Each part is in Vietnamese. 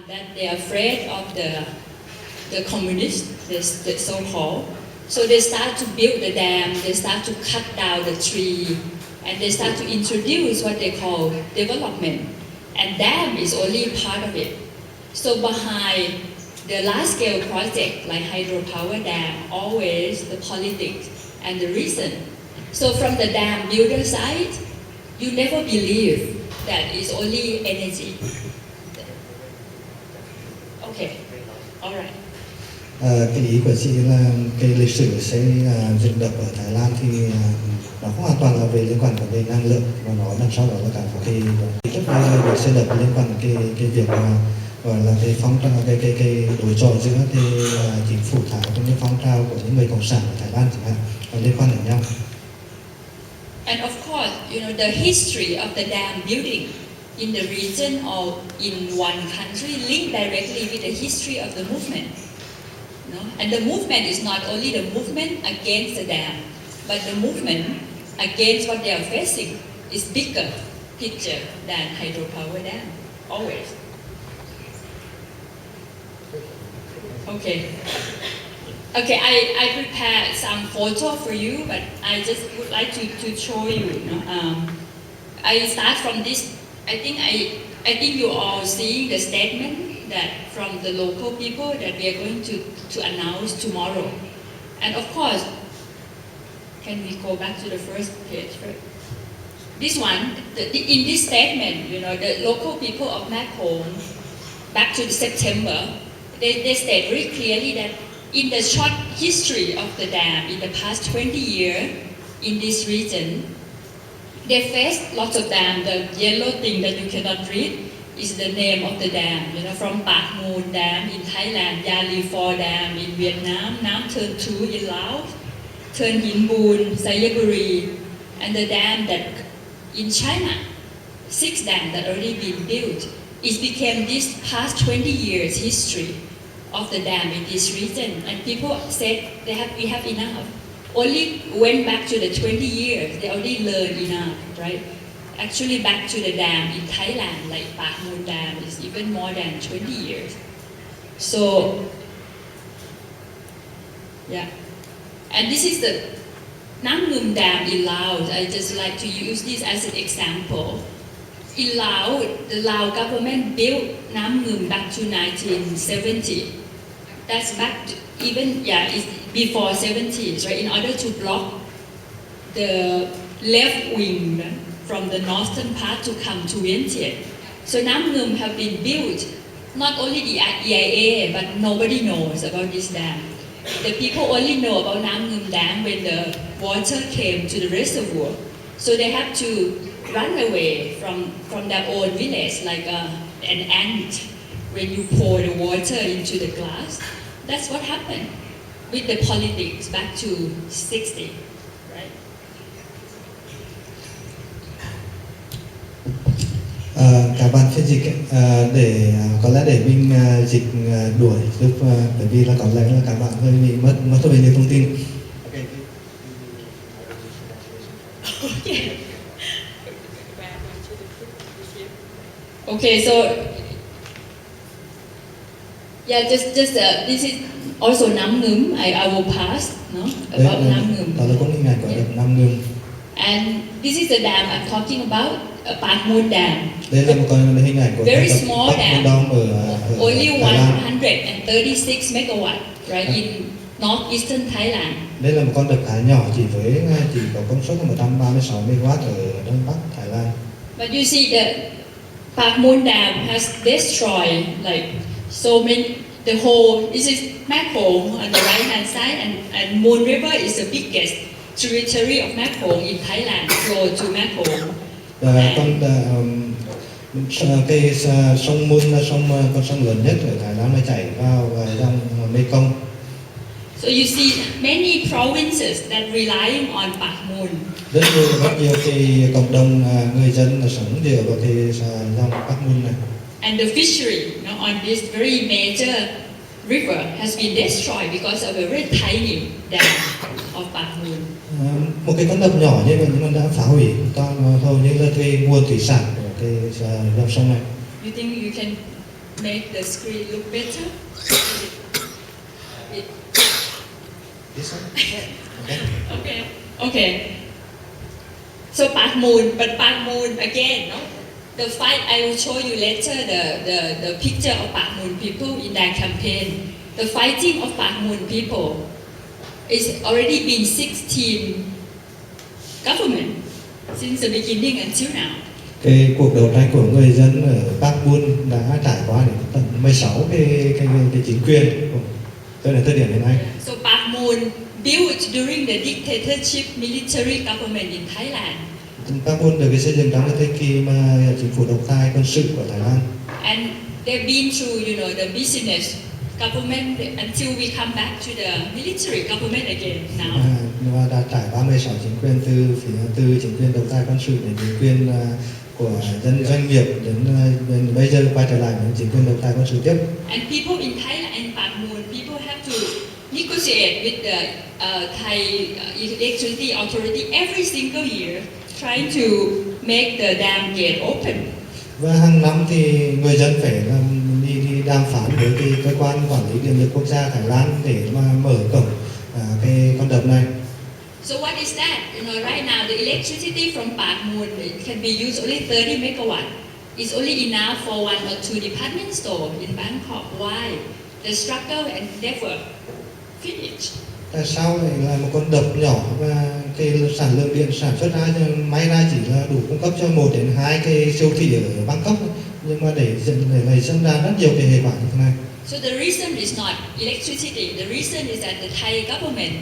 That they are afraid of the communists, the so-called. So they start to build the dam, they start to cut down the tree, and they start to introduce what they call development. And dam is only part of it. So behind the large-scale project like hydropower dam, always the politics and the reason. So from the dam builder side, you never believe that it's only energy. Okay, all right. Cái ý của chị là cái lịch sử xây dựng đập ở Thái Lan thì nó không hoàn toàn là về liên quan về năng lượng, mà nó đằng sau đó là cả một cái rất là việc xây đập liên quan đến cái việc gọi là cái phong trào cái đối chọi giữa cái chính phủ Thái cũng như phong trào của những người cộng sản ở Thái Lan chẳng hạn, nó liên quan đến nhau. And of course, you know, the history of the dam building in the region or in one country linked directly with the history of the movement. No? And the movement is not only the movement against the dam, but the movement against what they are facing is bigger picture than hydropower dam, always. Okay. Okay, I prepared some photo for you, but I just would like to show you. I start from this. I think you all seeing the statement that from the local people that we are going to announce tomorrow. And of course, can we go back to the first page? This one, in this statement, you know, the local people of Macomb, back to September, they state very clearly that in the short history of the dam, in the past 20 years in this region, they faced lots of dams. The yellow thing that you cannot read is the name of the dam. You know, from Pak Moon Dam in Thailand, Yali 4 Dam in Vietnam, Nam Thơn 2 in Laos, Thơn Hin Boon, Sayaburi, and the dam that in China, 6 dams that already been built. It became this past 20 years history of the dam in this region, and people said we have enough. Only went back to the 20 years, they already learned enough, right? Actually back to the dam in Thailand, like Pak Moon Dam is even more than 20 years. So, yeah. And this is the Nam Ngum Dam in Laos. I just like to use this as an example. In Laos, the Lao government built Nam Ngum back to 1970. That's back to it's before 70s, right? In order to block the left wing from the northern part to come to Vientiane. So Nam Ngum have been built, not only the EIA, but nobody knows about this dam. The people only know about Nam Ngum Dam when the water came to the reservoir. So they have to run away from their own village like an ant when you pour the water into the glass. That's what happened with the politics back to 60, right? Các bạn phiên dịch để có lẽ để mình dịch đuổi giúp bởi vì là có lẽ là các bạn hơi bị mất rất nhiều thông tin. Okay, so yeah, just this is also Nam Ngum. I will pass, no, about Nam Ngum. Đó là cũng hình ảnh của đập Nam Ngum. And this is the dam I'm talking about, Pak Moon Dam. Đây là một con hình ảnh của very small dam, ở only Thái Lan. 136 megawatt, right, in northeastern Thailand. Đây là một con đập khá nhỏ, chỉ có công suất là 136 MW ở đông bắc Thái Lan. But you see the Pak Moon Dam has destroyed like so many. The whole, this is Macomb on the right hand side, and Moon River is the biggest tributary of Macomb in Thailand, flow to Macomb. Cái sông Moon là con sông lớn nhất ở Thái Lan, nó chảy vào dòng Mekong. So you see many provinces that relying on Pak Moon. Rất nhiều cái cộng đồng người dân là sống dựa vào cái dòng Pak Moon này. And the fishery, on this very major river has been destroyed because of a very tiny dam of Pakmun. Một cái con đập nhỏ như vậy nhưng mà đã phá hủy toàn hầu như là cái nguồn thủy sản của cái dòng sông này. You think you can make the screen look better? This one? Okay. Okay. So Pakmun, but Pakmun again, no? The fight, I will show you later the picture of Pakmun people in that campaign. The fighting of Pakmun people is already been 16 government since the beginning until now. Cái cuộc đấu tranh của người dân ở Pakmun đã trải qua đến tận 16 cái chính quyền cho đến thời điểm hiện nay. So Pakmun built during the dictatorship military government in Thailand. Pakmun được xây dựng trong cái thời kỳ mà chính phủ độc tài quân sự của Thái Lan. And they've been through, the business government until we come back to the military government again now. Và đã trải qua 16 chính quyền từ chính quyền độc tài quân sự đến chính quyền của doanh nghiệp đến bây giờ quay trở lại đến chính quyền độc tài quân sự tiếp. And people in Thailand and Pakmun, people have to negotiate with the Thai electricity authority every single year, trying to make the dam get open. Và hàng năm thì người dân phải đi đàm phán với cái cơ quan quản lý điện lực quốc gia Thái Lan để mà mở cổng cái con đập này. So what is that? Right now the electricity from Pakmun can be used only 30 megawatt. It's only enough for one or two department stores in Bangkok. Why? The struggle and never finish. Tại sao lại là một con đập nhỏ và cái sản lượng điện sản xuất ra may ra chỉ là đủ cung cấp cho 1 đến 2 cái siêu thị ở Bangkok, nhưng mà để này sinh ra rất nhiều cái hệ quả như thế này. So the reason is not electricity. The reason is that the Thai government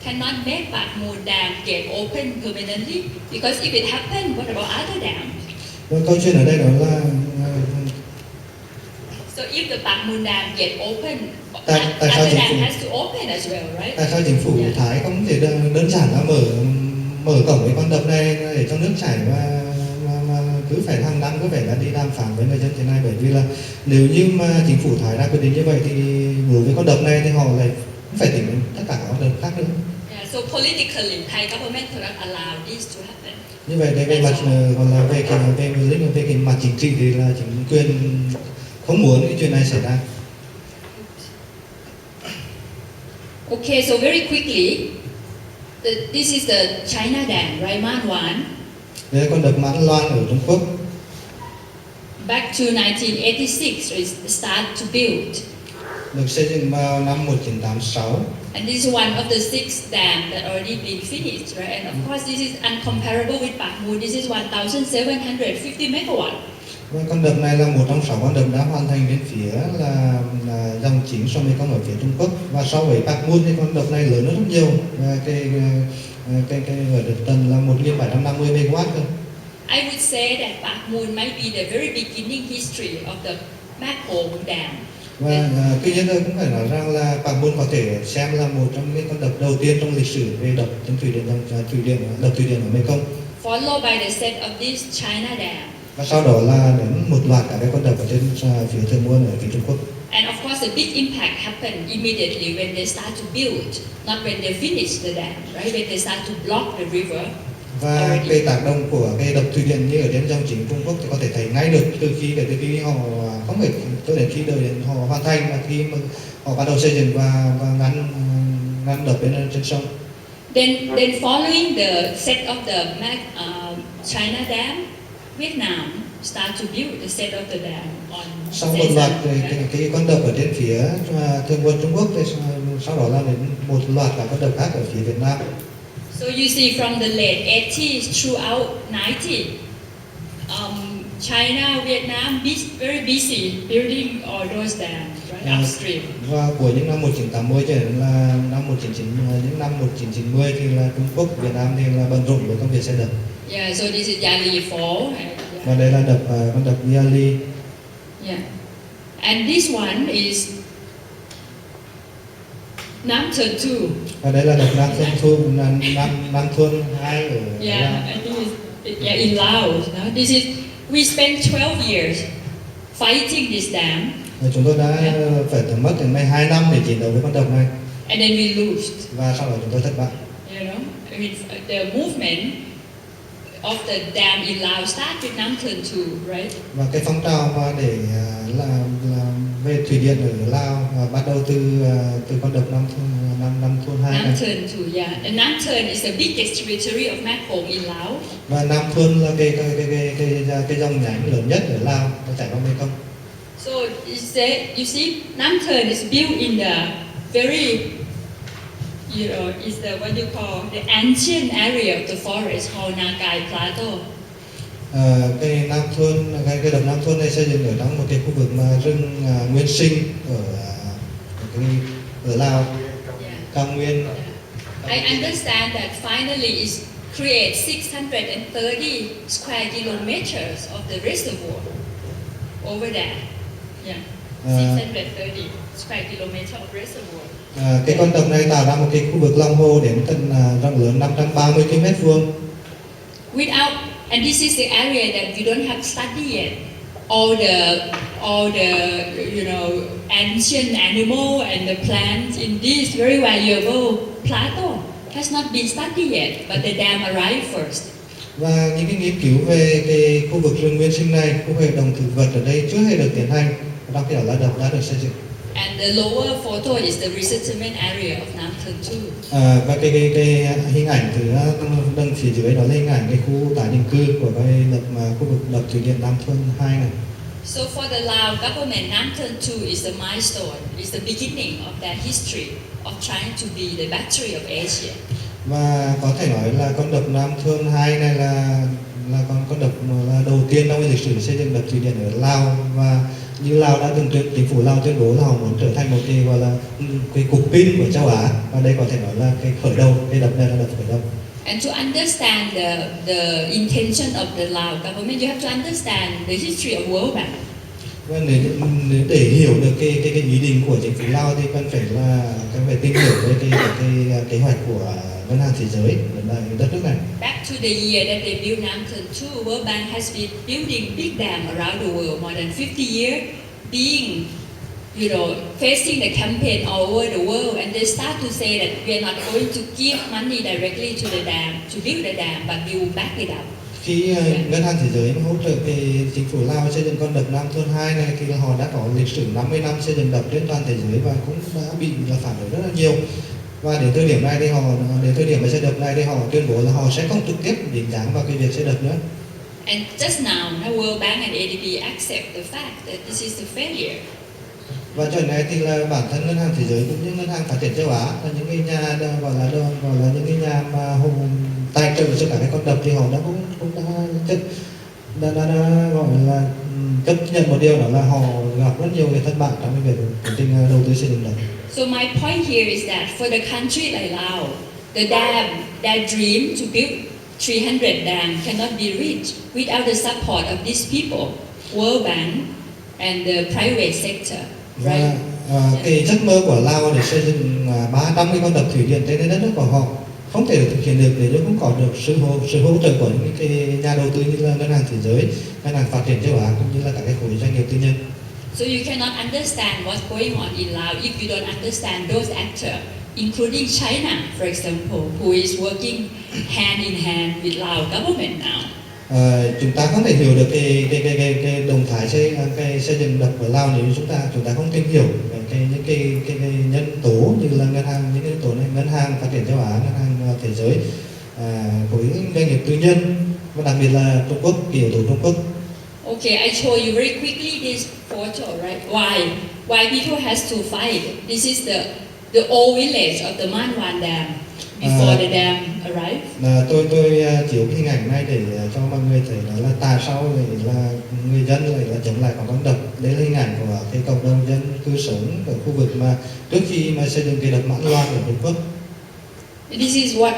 cannot make Pakmun Dam get open permanently, because if it happens, what about other dams? Câu chuyện ở đây đó là so if the Pakmun Dam get open, tại sao other dam phủ, has to open as well, right? tại sao chính phủ Thái không thể đơn giản là mở cổng cái con đập này để cho nước chảy và cứ phải hàng năm cứ phải là đi đàm phán với người dân thế này, bởi vì là nếu như mà chính phủ Thái đã quyết định như vậy thì đối với con đập này thì họ lại phải tính đến tất cả các con đập khác nữa. Yeah, so politically, Thai government cannot allow this to happen. Như vậy về mặt còn là về cái mặt chính trị thì là chính quyền không muốn cái chuyện này xảy ra. Okay, so very quickly, this is the China Dam, right, Man Wan. Đây con đập Mãn Loan ở Trung Quốc. Back to 1986, it started to build. Được xây dựng vào năm 1986. And this is one of the 6 dams that already been finished, right? And of course, this is uncomparable with Pakmun. This is 1,750 megawatt. Và con đập này là một trong 6 con đập đã hoàn thành đến phía là dòng chính so với con ở phía Trung Quốc. Và so với Pakmun thì con đập này lớn hơn rất nhiều. Và cái ở đập tầng là 1.750 megawatt cơ. I would say that Pakmun might be the very beginning history of the Pakmun Dam. Và tuy nhiên tôi cũng phải nói rằng là Pakmun có thể xem là một trong những con đập đầu tiên trong lịch sử về đập thủy điện ở Mekong. Followed by the set of this China Dam. Và sau đó là đến một loạt cả các con đập ở trên phía thượng nguồn ở phía Trung Quốc. And of course, the big impact happened immediately when they start to build, not when they finish the dam, right? When they start to block the river. Và cái tác động của cái đập thủy điện như ở trên dòng chính Trung Quốc thì có thể thấy ngay được từ khi họ không phải cho đến khi đợi đến họ hoàn thành, mà khi mà họ bắt đầu xây dựng và ngăn đập bên trên sông. Then following the set of the China Dam, Vietnam start to build the set of the dam on. Sau một loạt cái con đập ở trên phía thượng nguồn Trung Quốc, thì sau đó là đến một loạt các con đập khác ở phía Việt Nam. So you see from the late 80s throughout 90s, China, Vietnam very busy building all those dams, right, upstream. Và của những năm 1980 cho đến là những năm 1990 thì là Trung Quốc, Việt Nam thì là bận rộn với công việc xây đập. Yeah, so this is Yali Fall. Và đây là con đập Yali. Yeah, and this one is Nam Thuận 2. Và đây là đập Nam Thuận 2 ở Yeah, I think in Laos. No? We spent 12 years fighting this dam. Chúng tôi đã phải tầm mất đến 2 năm để chiến đấu với con đập này. And then we lose. Và sau đó chúng tôi thất bại. You know, I mean, the movement of the dam in Laos start with Nam Thuận too, right? Và cái phong trào mà để là về thủy điện ở Lào bắt đầu từ con đập Nam Thuận 2 này. Nam Thuận too, yeah. And Nam Thuận is the biggest tributary of Mekong in Laos. Và Nam Thuận là cái dòng nhánh lớn nhất ở Lào, nó chảy qua Mekong. So you see, Nam Thuận is built in the very, you know, is the what you call the ancient area of the forest called Nagai Plateau. Cái Nam Thuận, cái đập Nam Thuận này xây dựng ở trong một cái khu vực mà rừng nguyên sinh ở Lào, cao nguyên. I understand that finally it creates 630 square kilometers of the reservoir over there. Yeah, 630 square kilometers of reservoir. Cái con đập này tạo ra một cái khu vực lòng hồ đến tận rộng lớn 530 km². Without, and this is the area that you don't have studied yet. All the you know ancient animal and the plants in this very valuable plateau has not been studied yet, but the dam arrived first. Và những cái nghiên cứu về cái khu vực rừng nguyên sinh này, khu hệ động thực vật ở đây chưa hề được tiến hành, trong khi đó là đập đã được xây dựng. And the lower photo is the resettlement area of Nam Thuận too. Và cái hình ảnh từ đằng phía dưới đó là hình ảnh cái khu tái định cư của cái khu vực đập thủy điện Nam Thuận 2 này. So for the Lao government, Nam Thuận 2 is a milestone, is the beginning of that history of trying to be the battery of Asia. Và có thể nói là con đập Nam Thuận 2 này là con đập là đầu tiên trong lịch sử xây dựng đập thủy điện ở Lào, và như Lào đã từng chính phủ Lào tuyên bố là họ muốn trở thành một cái gọi là cái cục pin của châu Á, và đây có thể nói là cái khởi đầu, cái đập này là đập khởi đầu. And to understand the intention of the Lao government, you have to understand the history of World Bank. Và nếu để hiểu được cái ý định của chính phủ Lào thì cần phải tìm hiểu về cái kế hoạch của Ngân hàng Thế giới ở đất nước này. Back to the year that they built Nam Thuận 2, World Bank has been building big dam around the world more than 50 years, being, you know, facing the campaign all over the world, and they start to say that we are not going to give money directly to the dam, to build the dam, but we will back it up. Khi Ngân hàng Thế giới hỗ trợ cái chính phủ Lào xây dựng con đập Nam Thuận 2 này thì họ đã có lịch sử 50 năm xây dựng đập trên toàn thế giới và cũng đã bị phản đối rất là nhiều. Và đến thời điểm này thì đến thời điểm mà xây đập này thì họ tuyên bố là họ sẽ không trực tiếp dính dáng vào cái việc xây đập nữa. And just now, World Bank and ADB accept the fact that this is a failure. Và chuyện này thì là bản thân Ngân hàng Thế giới cũng như Ngân hàng Phát triển châu Á là những cái nhà gọi là những cái nhà mà tài trợ cho cả cái con đập thì họ đã gọi là chấp nhận một điều đó là họ gặp rất nhiều cái thất bại trong cái việc quyết định đầu tư xây dựng đập. So my point here is that for the country like Laos, the dam, their dream to build 300 dam cannot be reached without the support of these people, World Bank and the private sector. Right? Cái giấc mơ của Lào để xây dựng 300 cái con đập thủy điện trên đất nước của họ không thể được thực hiện được nếu như không có được sự hỗ trợ của những cái nhà đầu tư như là Ngân hàng Thế giới, Ngân hàng Phát triển châu Á cũng như là các cái khối doanh nghiệp tư nhân. So you cannot understand what's going on in Laos if you don't understand those actors, including China, for example, who is working hand in hand with Lao government now. Chúng ta không thể hiểu được cái động thái xây dựng đập ở Lào nếu chúng ta không tìm hiểu những cái nhân tố như là những cái nhân tố này, Ngân hàng Phát triển châu Á, Ngân hàng Thế giới, khối doanh nghiệp tư nhân và đặc biệt là Trung Quốc, cái yếu tố Trung Quốc. Okay, I show you very quickly this photo, right? Why people has to fight? This is the old village of the Manwan Dam before the dam arrived. Tôi chiếu cái hình ảnh này để cho mọi người thấy đó là tại sao là người dân lại là chống lại con đập. Đây là hình ảnh của cái cộng đồng dân cư sống ở khu vực mà trước khi mà xây dựng cái đập Mãn Loan ở Trung Quốc. This is what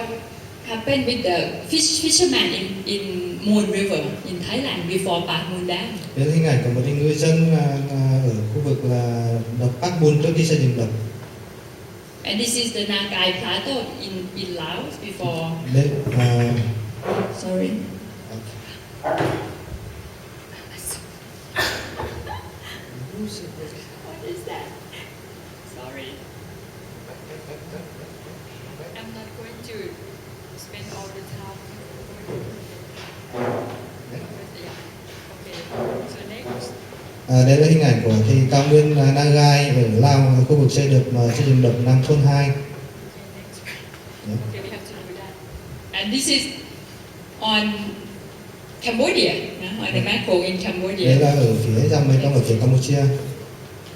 happened with the fishermen in Moon River in Thailand before Park Moon Dam. Đây là hình ảnh của một người dân ở khu vực là đập Park Moon trước khi xây dựng đập. And this is the Nagai Plateau in Laos before. Sorry. What is that? Sorry. I'm not going to spend all the time. Yeah. Okay. So next. Đây là hình ảnh của cái cao nguyên Nagai ở Lào, khu vực xây dựng đập Nam Thôn 2. Okay, we have to do that. And this is on Cambodia, on the macro in Cambodia. Đây là ở phía dòng Mekong ở phía Campuchia.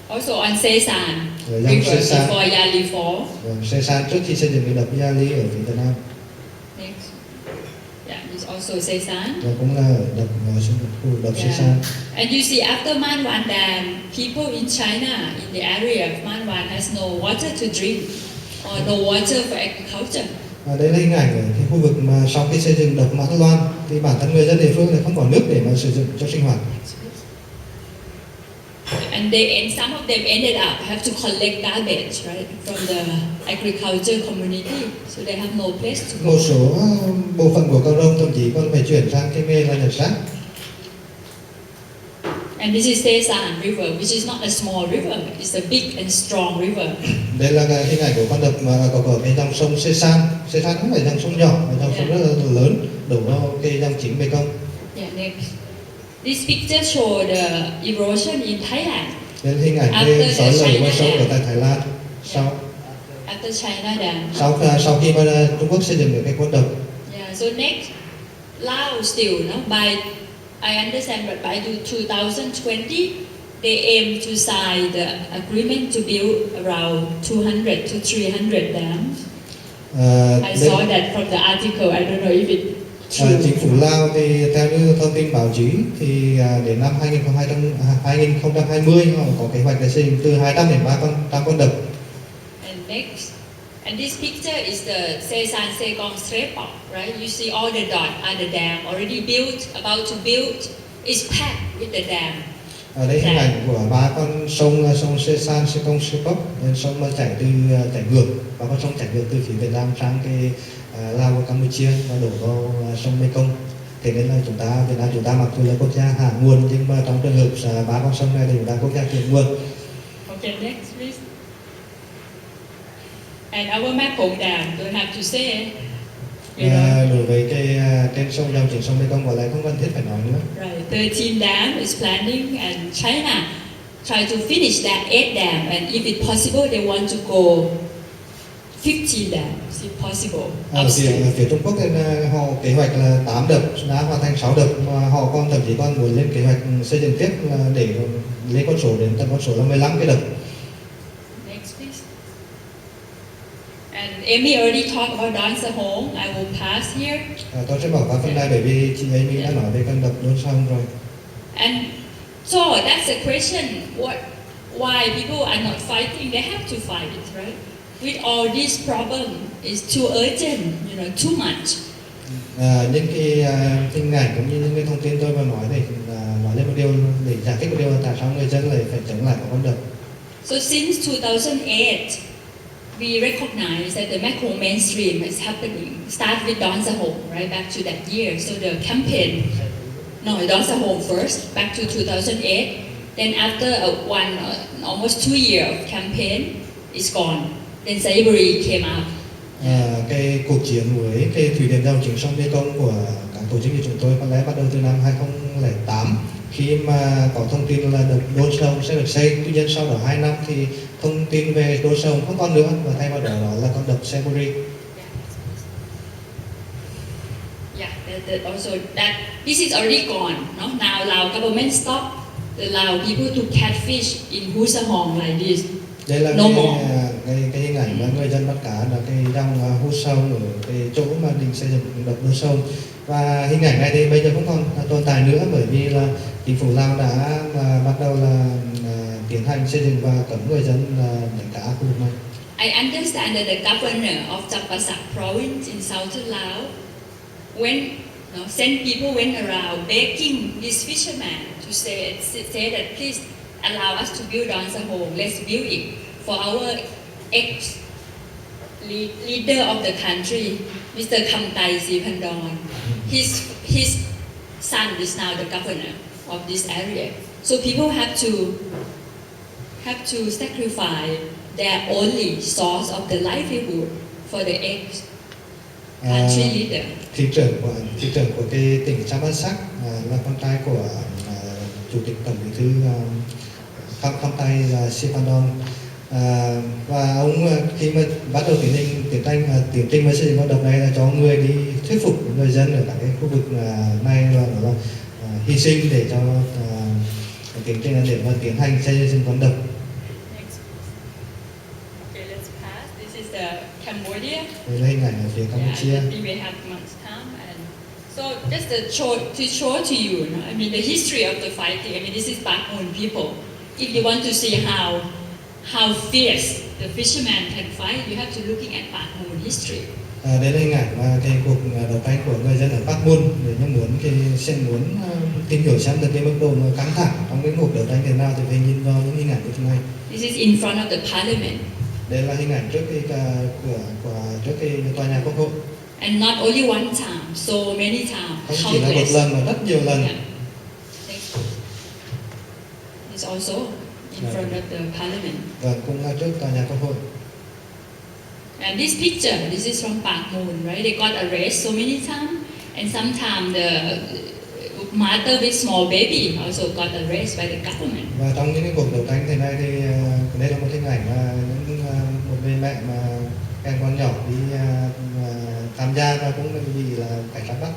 Also on Sesan Rồi dòng River Sesan. before Yali Fall. Sesan trước khi xây dựng cái đập Yali ở phía Việt Nam. Next. Yeah, it's also Sesan. Và cũng là ở khu đập Sesan. And you see, after Manwan Dam, people in China, in the area of Manwan, has no water to drink or no water for agriculture. Đây là hình ảnh ở cái khu vực mà sau khi xây dựng đập Mãn Loan thì bản thân người dân địa phương này không có nước để mà sử dụng cho sinh hoạt. And some of them ended up have to collect garbage, right, from the agriculture community, so they have no place to go. Một số bộ phận của cộng đồng thậm chí còn phải chuyển sang cái nghề là nhặt rác. And this is Sesan River, which is not a small river; it's a big and strong river. Đây là cái hình ảnh của con đập mà có cái dòng sông Sesan. Sesan không phải dòng sông nhỏ, mà dòng sông rất là lớn đổ vào cái dòng chính Mekong. Yeah, next. This picture show the erosion in Thailand. Đây là hình ảnh cái sói lở qua sông ở tại Thái Lan. After China Dam. Sau khi mà Trung Quốc xây dựng được cái con đập. Yeah, so next, Laos still, by I understand, but by 2020, they aim to sign the agreement to build around 200 to 300 dams. I saw that from the article. I don't know if it's true. Chính phủ Lào thì theo như thông tin báo chí thì đến năm 2020 họ có kế hoạch để xây dựng từ 200 đến 300 con đập. And next. And this picture is the Sesan Sekong Srepak, right? You see all the dots are the dam already built, about to build. It's packed with the dam. Ở đây hình ảnh của ba con sông Sesan Sekong Srepak, sông chảy ngược, và con sông chảy ngược từ phía Việt Nam sang cái Lào và Campuchia và đổ vào sông Mekong. Thế nên là Việt Nam chúng ta mặc dù là quốc gia hạ nguồn, nhưng mà trong trường hợp ba con sông này thì chúng ta quốc gia thượng nguồn. Okay, next please. And our Mekong Dam, don't have to say. Đối với cái trên sông dòng chính sông Mekong còn lại không cần thiết phải nói nữa. Right, 13 dam is planning, and China try to finish that 8 dam, and if it's possible, they want to go 15 dams, if possible. Phía Trung Quốc họ kế hoạch là 8 đập, đã hoàn thành 6 đập, mà họ còn thậm chí còn muốn lên kế hoạch xây dựng tiếp để lên con số đến tận con số là 15 cái đập. Next, please. And Amy already talked about Dansa Home. I will pass here. Tôi sẽ bỏ qua phần này bởi vì chị Amy đã nói về con đập Don Sông rồi. And so that's the question: why people are not fighting? They have to fight it, right? With all this problem, it's too urgent, too much. Những cái hình ảnh cũng như những cái thông tin tôi vừa nói này nói lên một điều để giải thích một điều là tại sao người dân lại phải chống lại con đập. So since 2008, we recognize that the macro mainstream is happening. Start with Dansa Home, right, back to that year. So the campaign, Dansa Home first, back to 2008. Then after almost 2 years of campaign, it's gone. Then slavery came out. Cái cuộc chiến với cái thủy điện dòng chính sông Mekong của các tổ chức như chúng tôi có lẽ bắt đầu từ năm 2008 khi mà có thông tin là đập Don Sông sẽ được xây. Tuy nhiên sau đó 2 năm thì thông tin về Don Sông không còn nữa, và thay vào đó là con đập Seburi. Also this is already gone. Now Lao government stop allow people to catfish in Husahong like this. Đây là cái hình ảnh mà người dân bắt cá là cái dòng Husahong ở cái chỗ mà định xây dựng đập Don Sông, và hình ảnh này thì bây giờ không còn tồn tại nữa bởi vì là chính phủ Lào đã bắt đầu là tiến hành xây dựng và cấm người dân đánh cá khu vực này. I understand that the governor of Champasak province in southern Laos sent people went around begging these fishermen to say that please allow us to build Dansa Home. Let's build it for our ex-leader of the country, Mr. Kamtai Siphandon. His son is now the governor of this area. So people have to have to sacrifice their only source of the livelihood for the ex-country leader. Thị trưởng của cái tỉnh Champasak là con trai của chủ tịch tổng bí thư Kham Tay Siphandon. Và ông khi mà bắt đầu tiến trình với xây dựng con đập này là cho người đi thuyết phục người dân ở các cái khu vực này là hy sinh để cho tiến trình để mà tiến hành xây dựng con đập. Okay, let's pass. This is the Cambodia. Đây là hình ảnh ở phía Campuchia. Yeah, we have much time, and so just to show to you, I mean the history of the fighting. I mean this is Backmoon people. If you want to see how fierce the fishermen can fight, you have to looking at Backmoon history. Đây là hình ảnh mà cái cuộc đấu tranh của người dân ở Bắc Mun để muốn tìm hiểu xem được cái mức độ căng thẳng trong cái cuộc đấu tranh thế nào thì phải nhìn vào những hình ảnh như thế này. This is in front of the parliament. Đây là hình ảnh trước cái tòa nhà quốc hội. And not only one time, so many times. Không chỉ là một lần mà rất nhiều lần. Yeah. It's also in front of the parliament. Và cũng là trước tòa nhà quốc hội. And this picture, this is from Backmoon, right? They got arrested so many times, and sometimes the mother with small baby also got arrested by the government. Và trong những cái cuộc đấu tranh thế này thì đây là một hình ảnh mà một người mẹ mà kèm con nhỏ đi tham gia và cũng bị là cảnh sát bắt.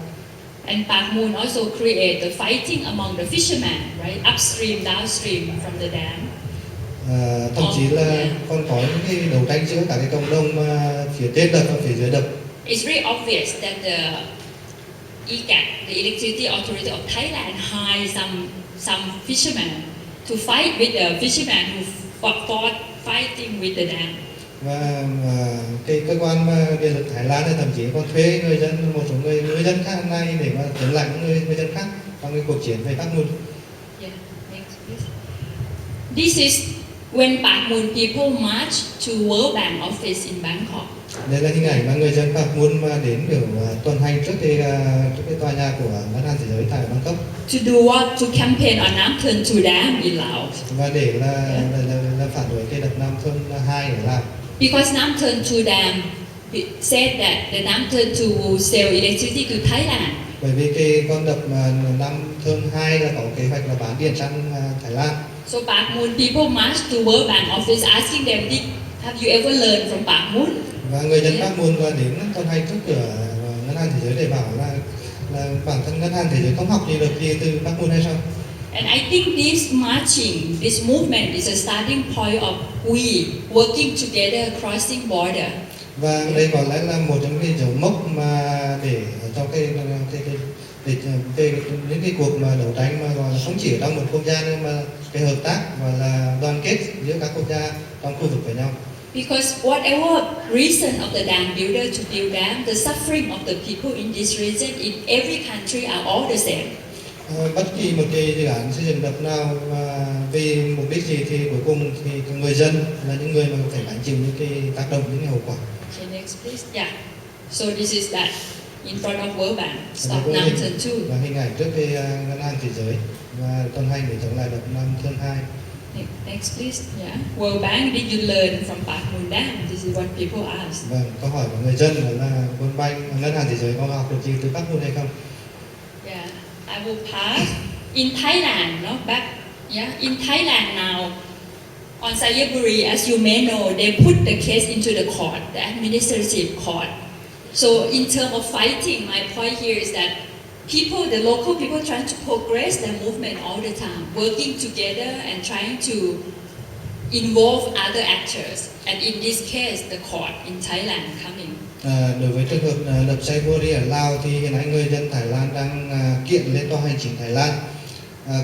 And Backmoon also create the fighting among the fishermen, right? Upstream, downstream from the dam. Thậm chí là còn có những cái đấu tranh giữa cả cái cộng đồng phía trên đập và phía dưới đập. It's very obvious that the ECAT, the Electricity Authority of Thailand, hired some fishermen to fight with the fishermen who fought fighting with the dam. Và cái cơ quan điện lực Thái Lan thậm chí còn thuê một số người dân khác này để mà chống lại những người dân khác trong cái cuộc chiến về Backmoon. Yeah, next please. This is when Backmoon people march to World Bank office in Bangkok. Đây là hình ảnh mà người dân Backmoon mà đến biểu tuần hành trước cái tòa nhà của Ngân hàng Thế giới tại Bangkok. To do what? To campaign on Nam Thơn 2 Dam in Laos. Và để là phản đối cái đập Nam Thơn 2 ở Lào. Because Nam Thơn 2 Dam said that the Nam Thơn 2 will sell electricity to Thailand. Bởi vì cái con đập Nam Thơn 2 là có kế hoạch là bán điện sang Thái Lan. So Backmoon people march to World Bank office asking them, have you ever learned from Backmoon? Và người dân Backmoon và đến tuần hành trước cửa Ngân hàng Thế giới để bảo là bản thân Ngân hàng Thế giới không học gì được gì từ Backmoon hay sao? And I think this marching, this movement is a starting point of we working together, crossing border. Và đây có lẽ là một trong cái dấu mốc mà để trong những cái cuộc mà đấu tranh mà gọi là không chỉ ở trong một quốc gia nhưng mà cái hợp tác và là đoàn kết giữa các quốc gia trong khu vực với nhau. Because whatever reason of the dam builder to build dam, the suffering of the people in this region in every country are all the same. Bất kỳ một cái dự án xây dựng đập nào và vì mục đích gì thì cuối cùng thì người dân là những người mà phải gánh chịu những cái tác động, những cái hậu quả. Okay, next please. Yeah. So this is that in front of World Bank. Stop Nam Thơn 2. Và hình ảnh trước cái Ngân hàng Thế giới và tuần hành để chống lại đập Nam Thơn 2. Next please. Yeah. World Bank, did you learn from Backmoon Dam? This is what people ask. Vâng, câu hỏi của người dân là World Bank, Ngân hàng Thế giới có học được gì từ Backmoon hay không? Yeah, I will pass. In Thailand, in Thailand now, on Sayaburi, as you may know, they put the case into the court, the administrative court. So in terms of fighting, my point here is that the local people trying to progress their movement all the time, working together and trying to involve other actors. And in this case, the court in Thailand coming. Đối với trường hợp đập Sayaburi ở Lào thì hiện nay người dân Thái Lan đang kiện lên tòa hành chính Thái Lan.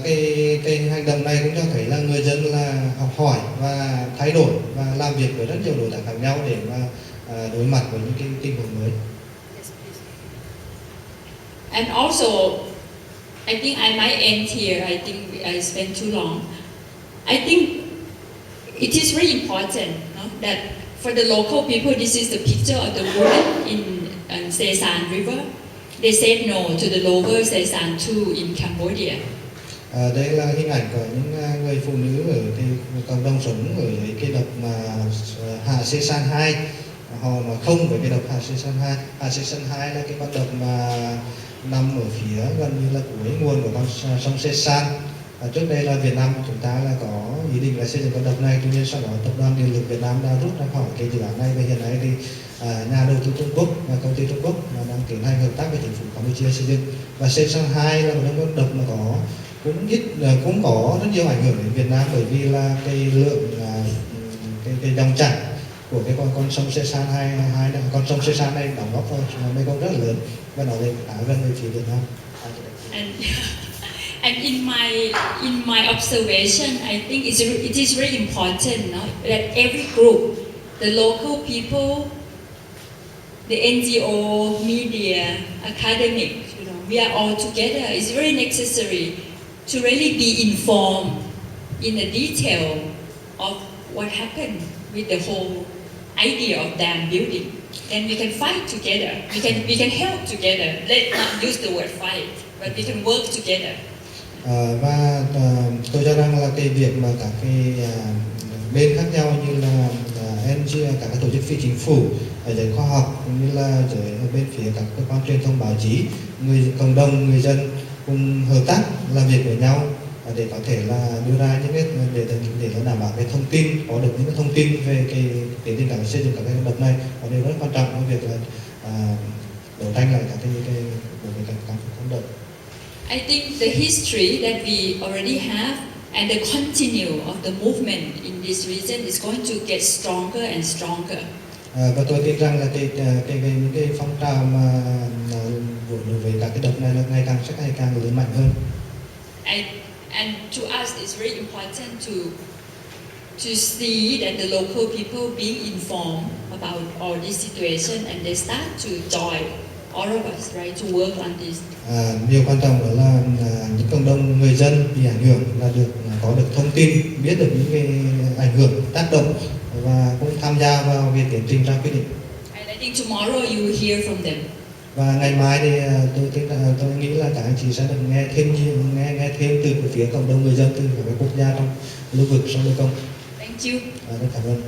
Cái hành động này cũng cho thấy là người dân là học hỏi và thay đổi và làm việc với rất nhiều đối tác khác nhau để mà đối mặt với những cái tình huống mới. And also, I think I might end here. I think I spent too long. I think it is very important that for the local people, this is the picture of the woman in Sesan River. They said no to the lower Sesan 2 in Cambodia. Đây là hình ảnh của những người phụ nữ ở cái cộng đồng sống ở cái đập mà Hạ Xê San 2. Họ mà không với cái đập Hạ Xê San 2. Hạ Xê San 2 là cái con đập mà nằm ở phía gần như là cuối nguồn của con sông Xê San. Trước đây là Việt Nam chúng ta là có ý định là xây dựng con đập này, tuy nhiên sau đó tập đoàn Điện lực Việt Nam đã rút ra khỏi cái dự án này, và hiện nay thì nhà đầu tư Trung Quốc và công ty Trung Quốc đang tiến hành hợp tác với chính phủ Campuchia xây dựng. Và Xê San 2 là một con đập mà cũng có rất nhiều ảnh hưởng đến Việt Nam, bởi vì là cái lượng cái dòng chảy của cái con sông Xê San 2 con sông Xê San này đóng góp vào Mekong rất là lớn, và nó lại khá gần với phía Việt Nam. And in my observation, I think it is very important, no, that every group, the local people, the NGO, media, academic, we are all together. It's very necessary to really be informed in the detail of what happened with the whole idea of dam building. Then we can fight together. We can help together. Let's not use the word fight, but we can work together. Tôi cho rằng là cái việc mà các cái bên khác nhau như là NGO, các tổ chức phi chính phủ, giới khoa học cũng như là giới bên phía các cơ quan truyền thông báo chí, cộng đồng người dân cùng hợp tác làm việc với nhau để có thể là đưa ra những cái để đảm bảo cái thông tin, có được những cái thông tin về cái tiến trình xây dựng các cái đập này, và điều rất quan trọng trong việc là đấu tranh lại các cái đập. I think the history that we already have and the continue of the movement in this region is going to get stronger and stronger. Và tôi tin rằng là những cái phong trào mà đối với các cái đập này là ngày càng lớn mạnh hơn. And to us, it's very important to see that the local people being informed about all this situation, and they start to join all of us, right, to work on this. Điều quan trọng đó là những cộng đồng người dân bị ảnh hưởng là có được thông tin, biết được những cái ảnh hưởng, tác động, và cũng tham gia vào cái tiến trình ra quyết định. And I think tomorrow you will hear from them. Và ngày mai thì tôi nghĩ là các anh chị sẽ được nghe thêm từ phía cộng đồng người dân, từ các quốc gia trong lưu vực sông Mekong. Thank you. Rất cảm ơn.